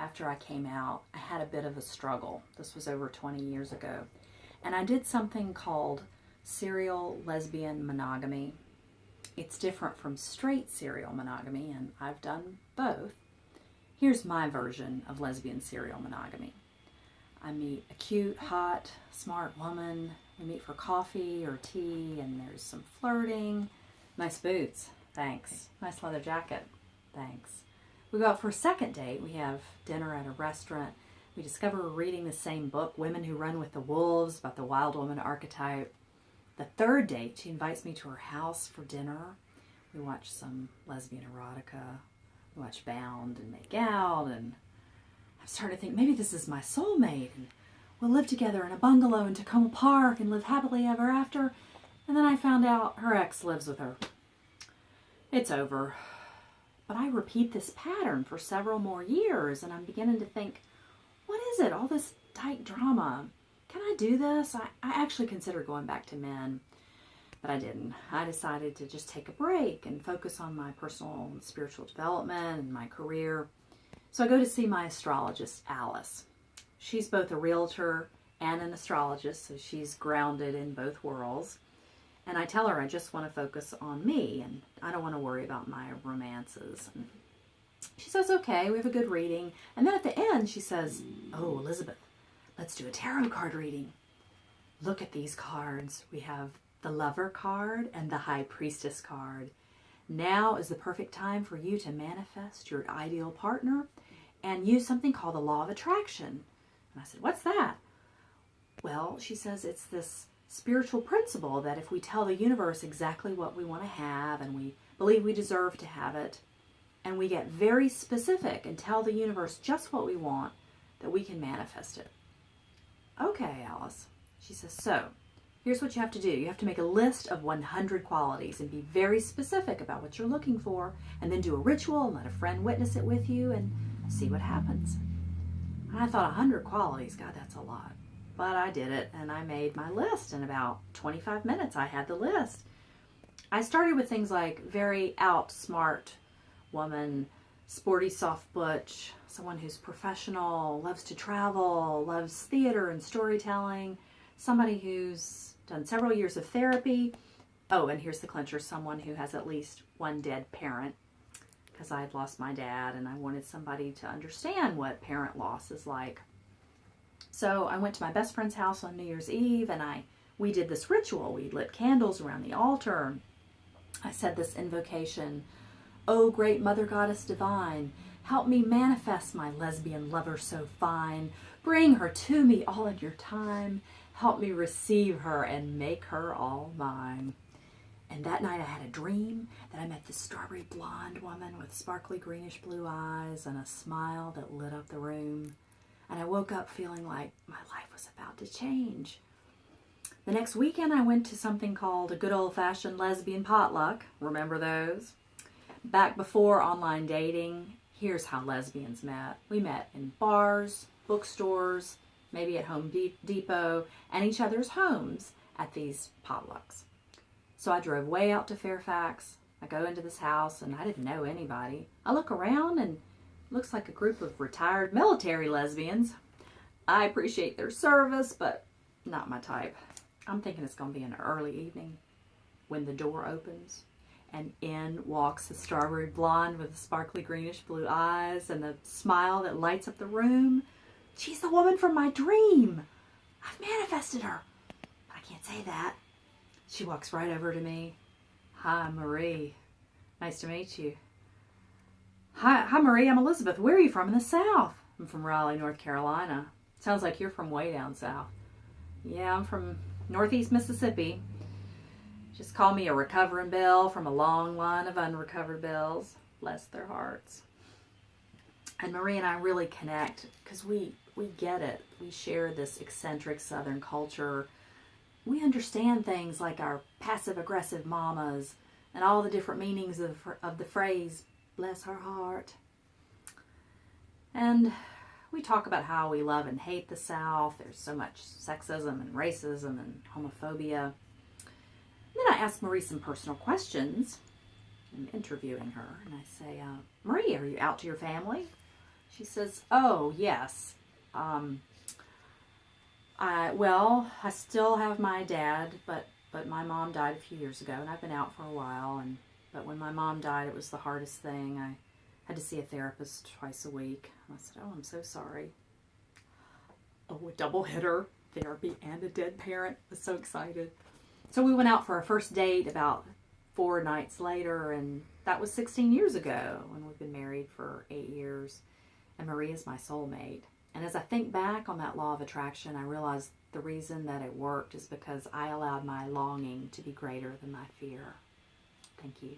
after I came out, I had a bit of a struggle. This was over 20 years ago. And I did something called serial lesbian monogamy. It's different from straight serial monogamy, and I've done both. Here's my version of lesbian serial monogamy. I meet a cute, hot, smart woman. We meet for coffee or tea, and there's some flirting. Nice boots. Thanks. Nice leather jacket. Thanks. We go out for a second date. We have dinner at a restaurant. We discover we're reading the same book, Women Who Run with the Wolves, about the wild woman archetype. The third date, she invites me to her house for dinner. We watch some lesbian erotica. We watch Bound and make out, and I'm starting to think maybe this is my soulmate, and we'll live together in a bungalow in Tacoma Park and live happily ever after. And then I found out her ex lives with her. It's over. But I repeat this pattern for several more years, and I'm beginning to think, what is it, all this tight drama? Can I do this? I actually considered going back to men, but I didn't. I decided to just take a break and focus on my personal and spiritual development and my career. So I go to see my astrologist, Alice. She's both a realtor and an astrologist, so she's grounded in both worlds. And I tell her I just want to focus on me, and I don't want to worry about my romances. And she says, okay, we have a good reading. And then at the end, she says, oh, Elizabeth, let's do a tarot card reading. Look at these cards. We have the Lover card and the High Priestess card. Now is the perfect time for you to manifest your ideal partner and use something called the Law of Attraction. And I said, what's that? Well, she says it's this spiritual principle that if we tell the universe exactly what we want to have and we believe we deserve to have it, and we get very specific and tell the universe just what we want, that we can manifest it. Okay, Alice. She says, so here's what you have to do. You have to make a list of 100 qualities and be very specific about what you're looking for, and then do a ritual and let a friend witness it with you and see what happens. And I thought 100 qualities, God, that's a lot. But I did it, and I made my list. In about 25 minutes, I had the list. I started with things like very outsmart woman, sporty soft butch, someone who's professional, loves to travel, loves theater and storytelling, somebody who's done several years of therapy. Oh, and here's the clincher, someone who has at least one dead parent, because I had lost my dad, and I wanted somebody to understand what parent loss is like. So I went to my best friend's house on New Year's Eve, and we did this ritual. We lit candles around the altar. I said this invocation, "Oh, great Mother Goddess Divine, help me manifest my lesbian lover so fine. Bring her to me all in your time. Help me receive her and make her all mine." And that night I had a dream that I met this strawberry blonde woman with sparkly greenish blue eyes and a smile that lit up the room. And I woke up feeling like my life was about to change. The next weekend I went to something called a good old-fashioned lesbian potluck. Remember those? Back before online dating, here's how lesbians met. We met in bars, bookstores, maybe at Home Depot, and each other's homes at these potlucks. So I drove way out to Fairfax. I go into this house, and I didn't know anybody. I look around, and looks like a group of retired military lesbians. I appreciate their service, but not my type. I'm thinking it's going to be an early evening when the door opens, and in walks the strawberry blonde with the sparkly greenish blue eyes and the smile that lights up the room. She's the woman from my dream. I've manifested her. But I can't say that. She walks right over to me. Hi, Marie. Nice to meet you. Hi, Marie. I'm Elizabeth. Where are you from in the South? I'm from Raleigh, North Carolina. Sounds like you're from way down south. Yeah, I'm from Northeast Mississippi. Just call me a recovering belle from a long line of unrecovered belles. Bless their hearts. And Marie and I really connect because we get it. We share this eccentric Southern culture. We understand things like our passive-aggressive mamas and all the different meanings of the phrase, bless her heart. And we talk about how we love and hate the South. There's so much sexism and racism and homophobia. Then I ask Marie some personal questions. I'm interviewing her, and I say, Marie, are you out to your family? She says, oh, yes. I still have my dad, but my mom died a few years ago, and I've been out for a while. But when my mom died, it was the hardest thing. I had to see a therapist twice a week. I said, oh, I'm so sorry. Oh, a double hitter, therapy and a dead parent. I was so excited. So we went out for our first date about 4 nights later, and that was 16 years ago, when we've been married for 8 years. And Maria's my soulmate. And as I think back on that law of attraction, I realized the reason that it worked is because I allowed my longing to be greater than my fear. Thank you.